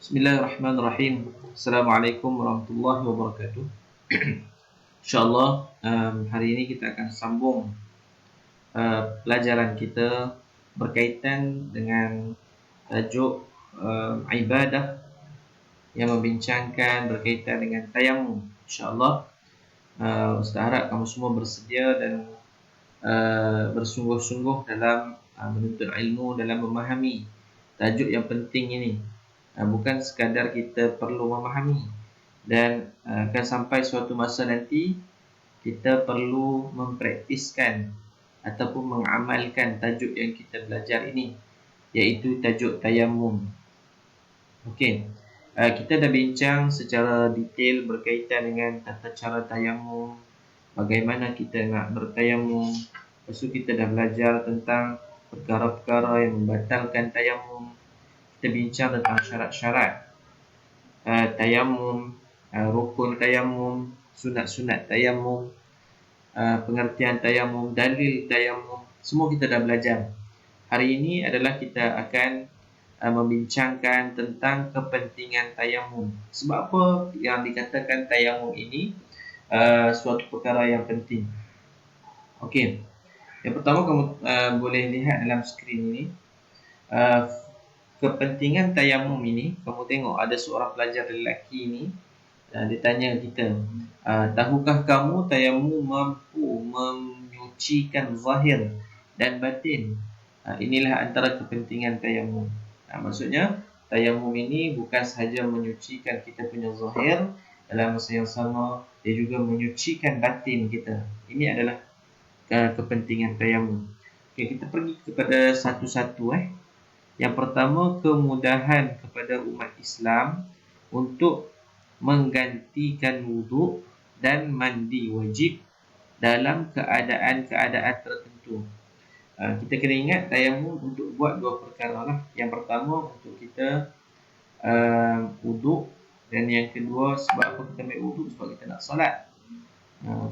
Bismillahirrahmanirrahim. Assalamualaikum warahmatullahi wabarakatuh. InsyaAllah hari ini kita akan sambung pelajaran kita berkaitan dengan tajuk ibadah yang membincangkan berkaitan dengan tayamum. InsyaAllah Ustaz harap kamu semua bersedia dan bersungguh-sungguh dalam menuntut ilmu, dalam memahami tajuk yang penting ini. Bukan sekadar kita perlu memahami, dan akan sampai suatu masa nanti kita perlu mempraktiskan ataupun mengamalkan tajuk yang kita belajar ini, iaitu tajuk tayamum. Okey, kita dah bincang secara detail berkaitan dengan tata cara tayamum, bagaimana kita nak bertayamum. Lepas tu kita dah belajar tentang perkara-perkara yang membatalkan tayamum. Kita bincang tentang syarat-syarat tayamum, rukun tayamum, sunat-sunat tayamum, pengertian tayamum, dalil tayamum. Semua kita dah belajar. Hari ini adalah kita akan membincangkan tentang kepentingan tayamum. Sebab apa yang dikatakan tayamum ini suatu perkara yang penting? Okey, yang pertama kamu boleh lihat dalam skrin ini. Kepentingan tayamum ini, kamu tengok ada seorang pelajar lelaki ini, dia tanya kita, tahukah kamu tayamum mampu menyucikan zahir dan batin? Inilah antara kepentingan tayamum. Maksudnya tayamum ini bukan sahaja menyucikan kita punya zahir, dalam masa yang sama dia juga menyucikan batin kita. Ini adalah kepentingan tayamum. Okay, kita pergi kepada satu-satu. Yang pertama, kemudahan kepada umat Islam untuk menggantikan wuduk dan mandi wajib dalam keadaan-keadaan tertentu. Kita kena ingat tayamum untuk buat dua perkara lah. Yang pertama untuk kita wuduk, dan yang kedua sebab apa kita ambil wuduk? Sebab kita nak solat.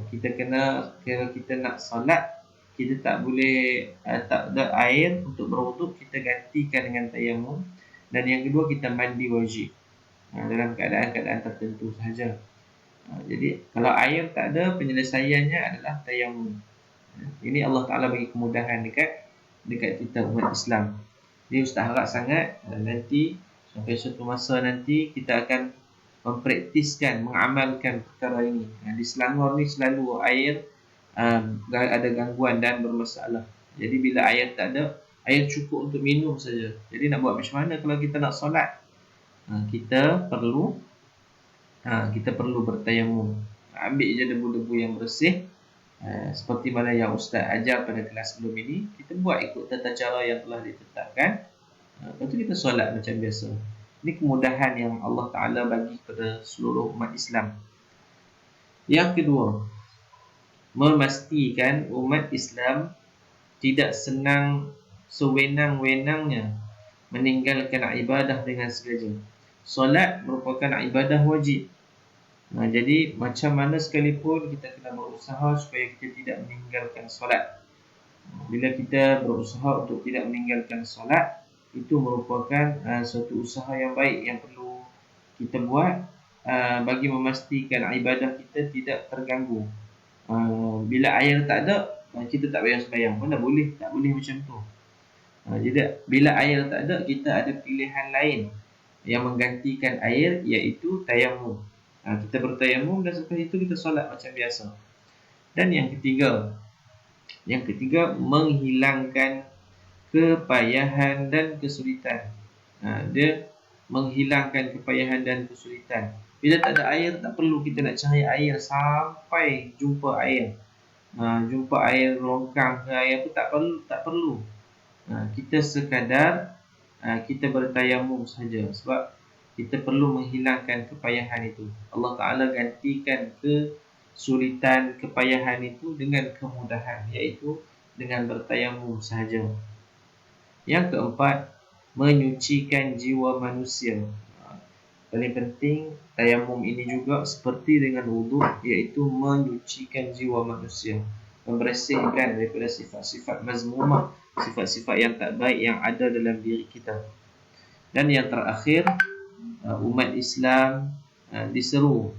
Kita kena, kalau kita nak solat, kita tak boleh tak ada air untuk berwuduk, kita gantikan dengan tayamum. Dan yang kedua, kita mandi wajib dalam keadaan-keadaan tertentu sahaja. Jadi kalau air tak ada, penyelesaiannya adalah tayamum. Ini Allah Ta'ala bagi kemudahan dekat kita umat Islam. Jadi Ustaz harap sangat nanti sampai suatu masa nanti kita akan mempraktiskan, mengamalkan perkara ini. Di Selangor ni selalu air ada gangguan dan bermasalah. Jadi bila air tak ada, air cukup untuk minum saja. Jadi nak buat macam mana kalau kita nak solat? Kita perlu bertayamum. Ambil je debu-debu yang bersih, seperti mana yang Ustaz ajar pada kelas sebelum ini. Kita buat ikut tata cara yang telah ditetapkan. Lepas tu kita solat macam biasa. Ini kemudahan yang Allah Ta'ala bagi kepada seluruh umat Islam. Yang kedua, memastikan umat Islam tidak senang sewenang-wenangnya meninggalkan ibadah dengan sengaja. Solat merupakan ibadah wajib. Jadi macam mana sekalipun kita kena berusaha supaya kita tidak meninggalkan solat. Bila kita berusaha untuk tidak meninggalkan solat, itu merupakan suatu usaha yang baik yang perlu kita buat bagi memastikan ibadah kita tidak terganggu. Bila air tak ada, kita tak payah sembahyang. Mana boleh? Tak boleh macam tu. Jadi bila air tak ada, kita ada pilihan lain yang menggantikan air, iaitu tayamum. Kita bertayamum dan setelah itu kita solat macam biasa. Dan yang ketiga, menghilangkan kepayahan dan kesulitan. Dia menghilangkan kepayahan dan kesulitan. Bila tak ada air, tak perlu kita nak cari air sampai jumpa air. Jumpa air longkang ke air tu tak perlu. Kita sekadar kita bertayamum saja, sebab kita perlu menghilangkan kepayahan itu. Allah Ta'ala gantikan kesulitan, kepayahan itu dengan kemudahan, iaitu dengan bertayamum sahaja. Yang keempat, menyucikan jiwa manusia. Paling penting, tayamum ini juga seperti dengan wuduk, iaitu menyucikan jiwa manusia, membersihkan daripada sifat-sifat mazmumah, sifat-sifat yang tak baik yang ada dalam diri kita. Dan yang terakhir, umat Islam diseru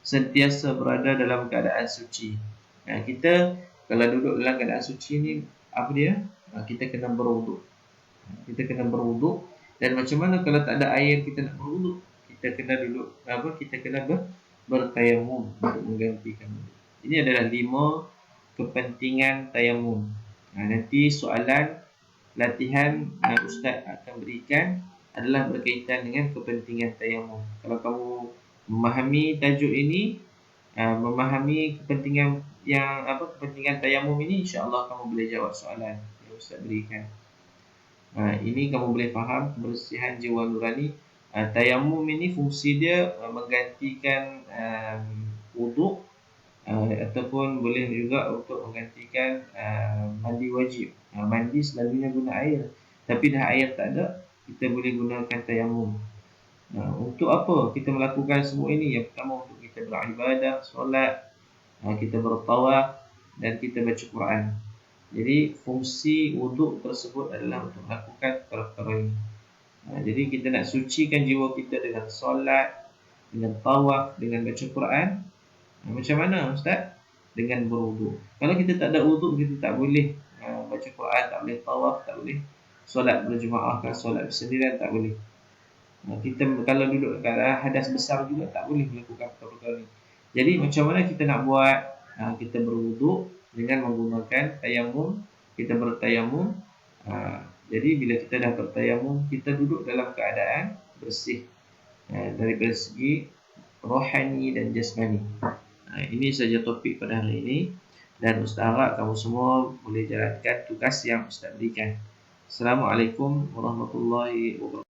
sentiasa berada dalam keadaan suci. Kita kalau duduk dalam keadaan suci ni, apa dia? Kita kena berwuduk. Kita kena berwuduk. Dan macam mana kalau tak ada air kita nak berwuduk? Kita kena duduk kita kena bertayamum untuk menggantikan wuduk. Ini adalah 5 kepentingan tayamum. Nanti soalan latihan Ustaz akan berikan adalah berkaitan dengan kepentingan tayamum. Kalau kamu memahami tajuk ini, memahami kepentingan kepentingan tayamum ini, insya-Allah kamu boleh jawab soalan yang Ustaz berikan. Ini kamu boleh faham kebersihan jiwa nurani. Tayamum ini fungsi dia menggantikan wuduk, ataupun boleh juga untuk menggantikan mandi wajib. Mandi selalunya guna air, tapi dah air tak ada, kita boleh gunakan tayamum. Untuk apa kita melakukan semua ini? Yang pertama, untuk kita beribadah, solat, kita bertawaf, dan kita baca Quran. Jadi fungsi wuduk tersebut adalah untuk melakukan perkara ini. Jadi kita nak sucikan jiwa kita dengan solat, dengan tawaf, dengan baca Quran. Macam mana Ustaz? Dengan berwuduk. Kalau kita tak ada wuduk, kita tak boleh baca Quran, tak boleh tawaf, tak boleh solat berjemaah, solat bersendirian tak boleh. Kita kalau duduk dalam hadas besar juga tak boleh melakukan perkara ini. Jadi macam mana kita nak buat? Kita berwuduk dengan menggunakan tayamum. Kita bertayamum. Jadi bila kita dah bertayamum, kita duduk dalam keadaan bersih daripada segi rohani dan jasmani. Ini saja topik pada hari ini, dan Ustaz harap kamu semua boleh jalankan tugas yang Ustaz berikan. Assalamualaikum warahmatullahi wabarakatuh.